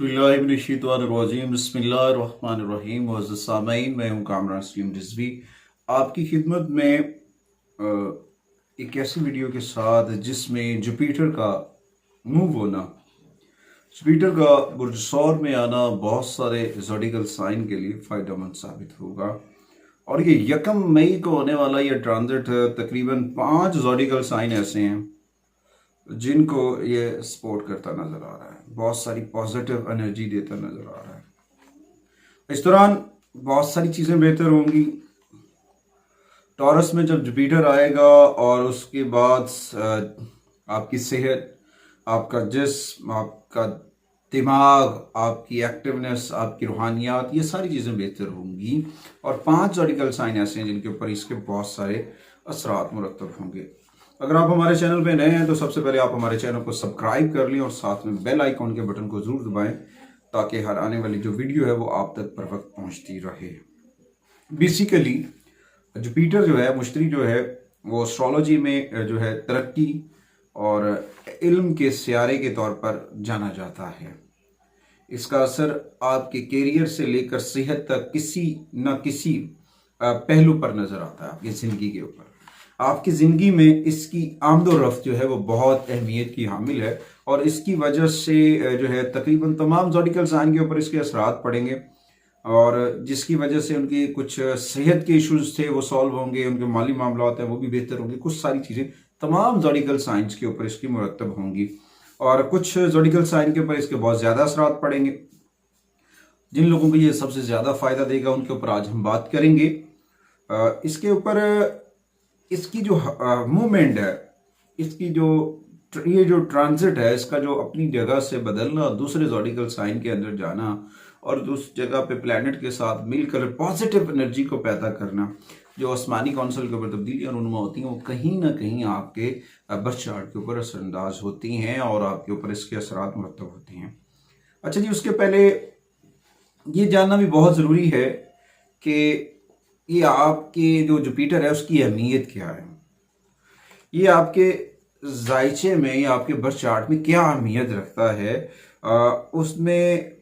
बिस्मिल्लाहिर्रहमानिर्रहीम बिस्मिल्लाहिर्रहमानिर्रहीम मुअज़्ज़ज़ सामईन, मैं हूँ कामरान सलीम रिजवी आपकी खिदमत में एक ऐसी वीडियो के साथ जिसमें जुपिटर का मूव होना, जुपिटर का बुर्ज सौर में आना बहुत सारे ज़ोडिकल साइन के लिए फ़ायदेमंद साबित होगा। और ये 1 मई को होने वाला ये ट्रांजिट तकरीबन 5 ज़ोडिकल साइन ऐसे हैं जिनको ये सपोर्ट करता नजर आ रहा है, बहुत सारी पॉजिटिव एनर्जी देता नजर आ रहा है। इस दौरान बहुत सारी चीज़ें बेहतर होंगी। टॉरस में जब जुपिटर आएगा और उसके बाद आपकी सेहत, आपका जिस्म, आपका दिमाग, आपकी एक्टिवनेस, आपकी रूहानियात, ये सारी चीज़ें बेहतर होंगी। और 5 ज़ोडिकल साइन ऐसे हैं जिनके ऊपर इसके बहुत सारे असरात मुरतब होंगे। अगर आप हमारे चैनल पे नए हैं तो सबसे पहले आप हमारे चैनल को सब्सक्राइब कर लें और साथ में बेल आइकॉन के बटन को ज़रूर दबाएं ताकि हर आने वाली जो वीडियो है वो आप तक पर वक्त पहुँचती रहे। बेसिकली जुपिटर जो है, मुश्तरी जो है, वो एस्ट्रोलॉजी में जो है तरक्की और इल्म के सियारे के तौर पर जाना जाता है। इसका असर आपके कैरियर से लेकर सेहत तक किसी न किसी पहलू पर नज़र आता है, आपकी ज़िंदगी के ऊपर। आपकी ज़िंदगी में इसकी आमदोरफ्त जो है वो बहुत अहमियत की हामिल है और इसकी वजह से जो है तकरीबन तमाम ज़ोडिकल साइन के ऊपर इसके असरात पड़ेंगे और जिसकी वजह से उनकी कुछ सेहत के इश्यूज थे वो सॉल्व होंगे, उनके माली मामलात हैं वो भी बेहतर होंगे। कुछ सारी चीज़ें तमाम ज़ोडिकल साइंस के ऊपर इसकी मुरतब होंगी और कुछ ज़ोडिकल साइन के ऊपर इसके बहुत ज़्यादा असरात पड़ेंगे। जिन लोगों को ये सबसे ज़्यादा फ़ायदा देगा उनके ऊपर आज हम बात करेंगे। इसके ऊपर इसकी जो मूवमेंट है, इसकी जो ये जो ट्रांजिट है, इसका जो अपनी जगह से बदलना, दूसरे ज़ोडिकल साइन के अंदर जाना और उस जगह पे प्लैनेट के साथ मिलकर पॉजिटिव एनर्जी को पैदा करना, जो आसमानी काउंसिल के ऊपर तब्दीलियाँ रूनुमा होती हैं वो कहीं ना कहीं आपके बर्थ चार्ट के ऊपर असरअंदाज होती हैं और आपके ऊपर इसके असरात मुरतब होते हैं। अच्छा जी, उसके पहले ये जानना भी बहुत ज़रूरी है कि ये आपके जो जुपिटर है उसकी अहमियत क्या है, ये आपके जायचे में या आपके बर्थ चार्ट में क्या अहमियत रखता है, उसमें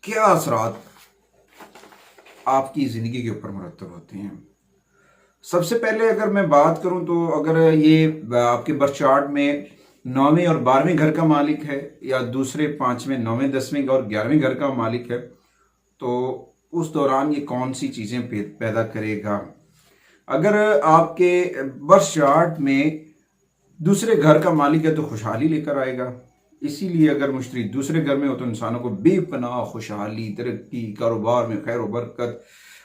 क्या असरात आपकी ज़िंदगी के ऊपर मुरतब होते हैं। सबसे पहले अगर मैं बात करूं तो अगर ये आपके बर्थ चार्ट में 9वें और 12वें घर का मालिक है या दूसरे 5वें, 9वें, 10वें और 11वें घर का मालिक है तो उस दौरान ये कौन सी चीज़ें पैदा करेगा। अगर आपके बर्थ चार्ट में दूसरे घर का मालिक है तो खुशहाली लेकर आएगा। इसीलिए अगर मुश्तरी दूसरे घर में हो तो इंसानों को बेपनाह खुशहाली, तरक्की, कारोबार में खैर बरकत।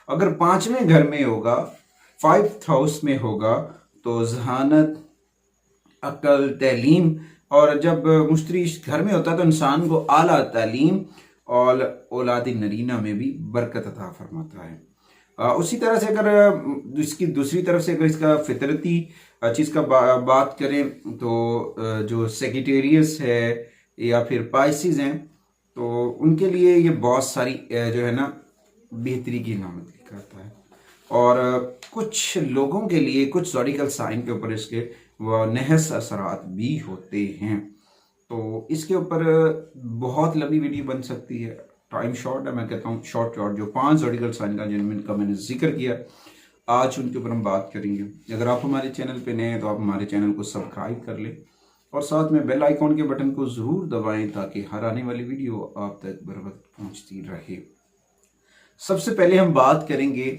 अगर 5वें घर में होगा, 5th हाउस में होगा तो जहानत, अक्ल, तलीम, और जब मुश्तरी घर में होता है तो इंसान को आला तालीम और औलादी नरीना में भी बरकत अता फरमाता है। उसी तरह से अगर इसकी दूसरी तरफ से अगर इसका फितरती चीज़ का बात करें तो जो सेगिटेरियस है या फिर पाइसिस हैं तो उनके लिए ये बहुत सारी जो है ना बेहतरी की नामत करता है। और कुछ लोगों के लिए कुछ ज़ोडिकल साइन के ऊपर इसके वह नहस असरात भी होते हैं। तो इसके ऊपर बहुत लंबी वीडियो बन सकती है, टाइम शॉर्ट है, मैं कहता हूँ शॉर्ट जो 5 ज़ोडिकल साइन का जिनका मैंने जिक्र किया आज उनके ऊपर हम बात करेंगे। अगर आप हमारे चैनल पे नए हैं तो आप हमारे चैनल को सब्सक्राइब कर लें और साथ में बेल आइकॉन के बटन को ज़रूर दबाएं ताकि हर आने वाली वीडियो आप तक बर वक्त पहुँचती रहे। सबसे पहले हम बात करेंगे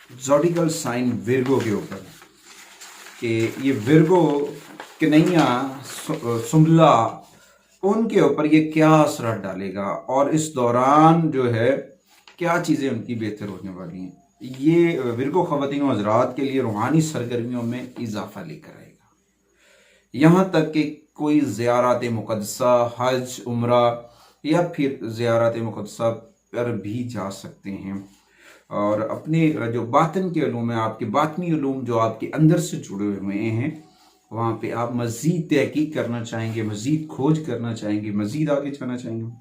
ज़ोडिकल साइन विर्गो के ऊपर कि ये विर्गो, कन्हैया, सुमला, उनके ऊपर ये क्या असर डालेगा और इस दौरान जो है क्या चीज़ें उनकी बेहतर होने वाली हैं। ये विर्गो ख़वातीन व हज़रात के लिए रूहानी सरगर्मियों में इजाफा लेकर आएगा। यहाँ तक कि कोई ज़ियारत मुक़द्दसा, हज, उम्रा या फिर ज़ियारत मुक़द्दसा पर भी जा सकते हैं और अपने जो बातिन के उलूम है, आपके बातनी उलूम जो आपके अंदर से जुड़े हुए हैं, वहाँ पे आप मज़ीद तहकीक करना चाहेंगे, मज़ीद खोज करना चाहेंगे, मज़ीद आगे जाना चाहेंगे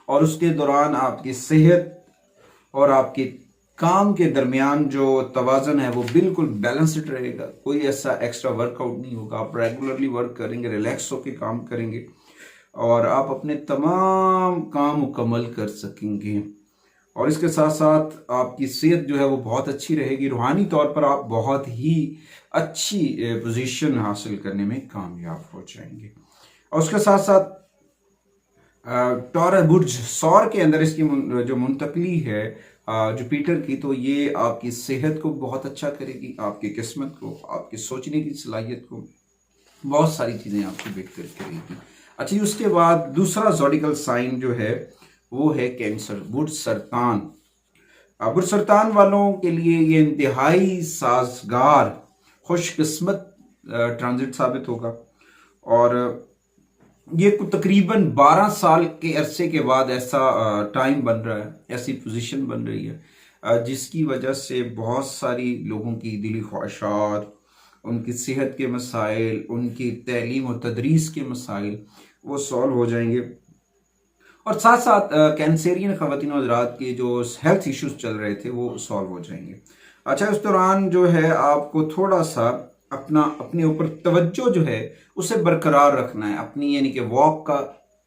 और उसके दौरान आपकी सेहत और आपके काम के दरमियान जो तवाज़न है वो बिल्कुल बैलेंस्ड रहेगा। कोई ऐसा एक्स्ट्रा वर्कआउट नहीं होगा, आप रेगुलरली वर्क करेंगे, रिलैक्स होकर काम करेंगे और आप अपने तमाम काम मुकम्मल कर सकेंगे। और इसके साथ साथ आपकी सेहत जो है वो बहुत अच्छी रहेगी। रूहानी तौर पर आप बहुत ही अच्छी पोजीशन हासिल करने में कामयाब हो जाएंगे। और उसके साथ साथ टॉरस बुर्ज सौर के अंदर इसकी जो मुंतकली है जुपिटर की, तो ये आपकी सेहत को बहुत अच्छा करेगी, आपकी किस्मत को, आपकी सोचने की सलाहियत को, बहुत सारी चीज़ें आपकी बेहतर करेगी। अच्छा, उसके बाद दूसरा ज़ोडिकल साइन जो है वो है कैंसर, बुर्ज सरतान। बुर्ज सरतान वालों के लिए ये इंतहाई साजगार खुशकिस्मत ट्रांजिट साबित होगा। और ये तकरीबन 12 साल के अरसे के बाद ऐसा टाइम बन रहा है, ऐसी पोजीशन बन रही है जिसकी वजह से बहुत सारी लोगों की दिली ख्वाहिशात, उनकी सेहत के मसाइल, उनकी तलीम और तदरीस के मसाइल वो सॉल्व हो जाएंगे। और साथ साथ कैंसरियन ख़वातीन और हज़रात के जो हेल्थ इश्यूज चल रहे थे वो सॉल्व हो जाएंगे। अच्छा, इस दौरान जो है आपको थोड़ा सा अपने ऊपर तवज्जो जो है उसे बरकरार रखना है अपनी, यानी कि वॉक का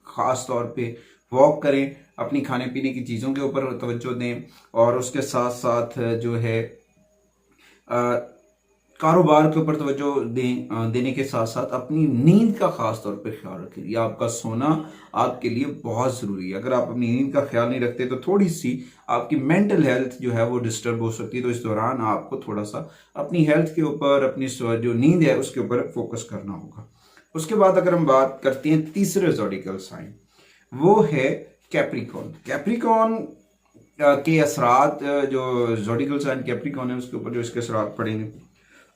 ख़ास तौर पे वॉक करें, अपनी खाने पीने की चीज़ों के ऊपर तवज्जो दें। और उसके साथ साथ जो है कारोबार के ऊपर तवज्जो देने के साथ साथ अपनी नींद का खास तौर पर ख्याल रखें। ये आपका सोना आपके लिए बहुत ज़रूरी है। अगर आप अपनी नींद का ख्याल नहीं रखते तो थोड़ी सी आपकी मेंटल हेल्थ जो है वो डिस्टर्ब हो सकती है। तो इस दौरान आपको थोड़ा सा अपनी हेल्थ के ऊपर, अपनी जो नींद है उसके ऊपर फोकस करना होगा। उसके बाद अगर हम बात करते हैं तीसरे ज़ोडिकल साइन, वो है कैप्रिकॉर्न। कैप्रिकॉर्न के असरात, जो ज़ोडिकल साइन कैप्रिकॉर्न है उसके ऊपर जो इसके असरात पड़ेंगे,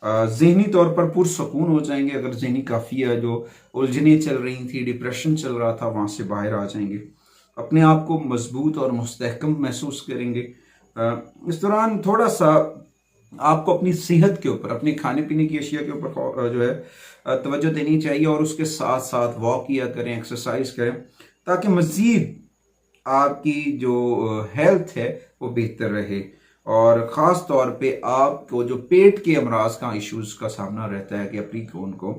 जहनी तौर पर पुरसकून हो जाएंगे। अगर जहनी काफ़ी जो उलझने चल रही थी, डिप्रेशन चल रहा था, वहाँ से बाहर आ जाएंगे। अपने आप को मजबूत और मुस्तहकम महसूस करेंगे। इस दौरान थोड़ा सा आपको अपनी सेहत के ऊपर, अपने खाने पीने की अशिया के ऊपर जो है तवज्जो देनी चाहिए। और उसके साथ साथ वॉक किया करें, एक्सरसाइज करें, ताकि मज़ीद आपकी जो हेल्थ है वो बेहतर रहे। और ख़ास तौर पे आपको जो पेट के अमराज का इश्यूज़ का सामना रहता है कैप्रिकॉर्न को,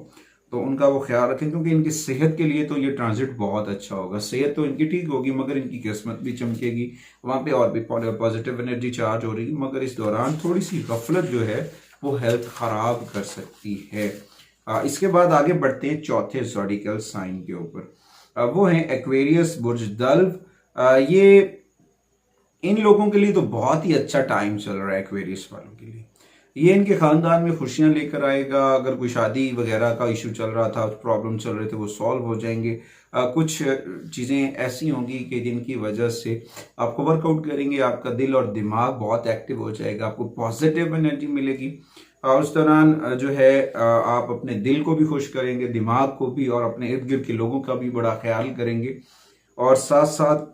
तो उनका वो ख्याल रखें, क्योंकि इनकी सेहत के लिए तो ये ट्रांजिट बहुत अच्छा होगा। सेहत तो इनकी ठीक होगी मगर इनकी किस्मत भी चमकेगी, वहाँ पे और भी पॉजिटिव एनर्जी चार्ज हो रही है। मगर इस दौरान थोड़ी सी गफलत जो है वो हेल्थ ख़राब कर सकती है। इसके बाद आगे बढ़ते हैं चौथे ज़ोडिकल साइन के ऊपर, वो है एक्वेरियस बुर्ज दल्व। ये इन लोगों के लिए तो बहुत ही अच्छा टाइम चल रहा है। एक्वेरियस वालों के लिए ये इनके खानदान में खुशियां लेकर आएगा। अगर कोई शादी वगैरह का इशू चल रहा था, प्रॉब्लम चल रहे थे, वो सॉल्व हो जाएंगे। कुछ चीज़ें ऐसी होंगी कि जिनकी वजह से आपको वर्कआउट करेंगे, आपका दिल और दिमाग बहुत एक्टिव हो जाएगा, आपको पॉजिटिव एनर्जी मिलेगी। और उस दौरान जो है आप अपने दिल को भी खुश करेंगे, दिमाग को भी, और अपने इर्द गिर्द के लोगों का भी बड़ा ख्याल करेंगे। और साथ साथ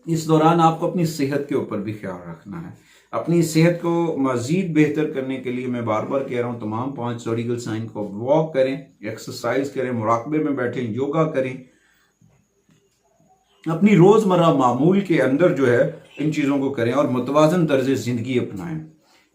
इस दौरान आपको अपनी सेहत के ऊपर भी ख्याल रखना है। अपनी सेहत को मजीद बेहतर करने के लिए मैं बार बार कह रहा हूँ, तमाम 5 ज़ोडिकल साइन को वॉक करें, एक्सरसाइज करें, मुराकबे में बैठें, योगा करें। अपनी रोज़मर्रा मामूल के अंदर जो है इन चीज़ों को करें और मुतवाज़न तर्ज ज़िंदगी अपनाएं।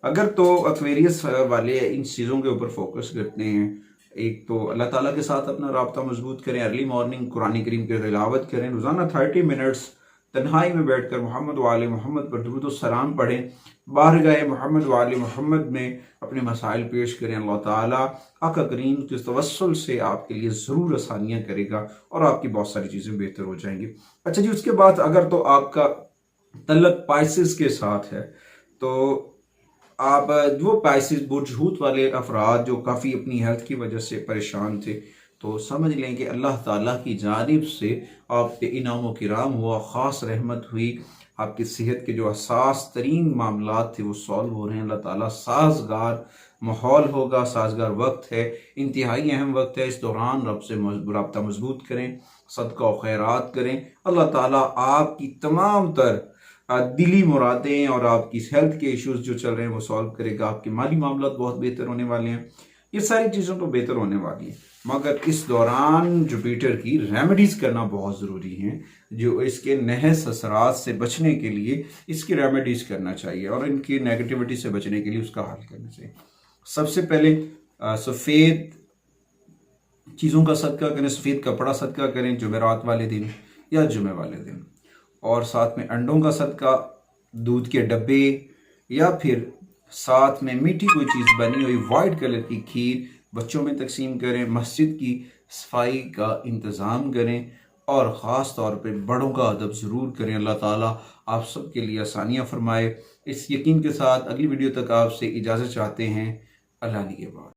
अगर तो एक्वेरियस वाले इन चीज़ों के ऊपर फोकस करते हैं, एक तो अल्लाह ताला के साथ अपना राब्ता मजबूत करें, अर्ली मॉर्निंग कुरान करीम की तिलावत करें, रोज़ाना 30 मिनट्स तन्हाई में बैठकर मोहम्मद वाले मोहम्मद पर दुरूद सलाम पढ़ें, बारगाह मोहम्मद वाले मोहम्मद में अपने मसाइल पेश करें। अल्लाह ताला आका करीम के तवस्सुल से आपके लिए ज़रूर आसानियाँ करेगा और आपकी बहुत सारी चीज़ें बेहतर हो जाएंगी। अच्छा जी, उसके बाद अगर तो आपका तल्लक पाइसिस के साथ है, तो आप जो पाइसिस बुर्ज वाले अफराद जो काफ़ी अपनी हेल्थ की वजह से परेशान थे, तो समझ लें कि अल्लाह ताला की जानिब से आप पे इनाम किराम हुआ, ख़ास रहमत हुई। आपकी सेहत के जो हसास तरीन मामलात थे वो सॉल्व हो रहे हैं। अल्लाह ताला साजगार माहौल होगा, साजगार वक्त है, इंतहाई अहम वक्त है। इस दौरान रब से रब्ता मजबूत करें, सदका और खैरात करें। अल्लाह ताला आपकी तमाम तर दिली मुरादें और आपकी हेल्थ के इश्यूज जो चल रहे हैं वो सॉल्व करेगा। आपके माली मामला बहुत बेहतर होने वाले हैं। ये सारी चीज़ों तो बेहतर होने वाली हैं, मगर इस दौरान जुपिटर की रेमेडीज करना बहुत ज़रूरी है। जो इसके नहस असरात से बचने के लिए इसकी रेमेडीज करना चाहिए और इनकी नेगेटिविटी से बचने के लिए उसका हल करना चाहिए। सबसे पहले सफ़ेद चीज़ों का सदका करें, सफ़ेद कपड़ा सदका करें जुमेरात वाले दिन या जुमे वाले दिन, और साथ में अंडों का सदका, दूध के डब्बे, या फिर साथ में मीठी कोई चीज़ बनी हुई वाइट कलर की खीर बच्चों में तकसीम करें। मस्जिद की सफाई का इंतज़ाम करें और ख़ास तौर पे बड़ों का अदब ज़रूर करें। अल्लाह ताला आप सब के लिए आसानियाँ फरमाए। इस यकीन के साथ अगली वीडियो तक आपसे इजाज़त चाहते हैं। अल्लाह निगहबान।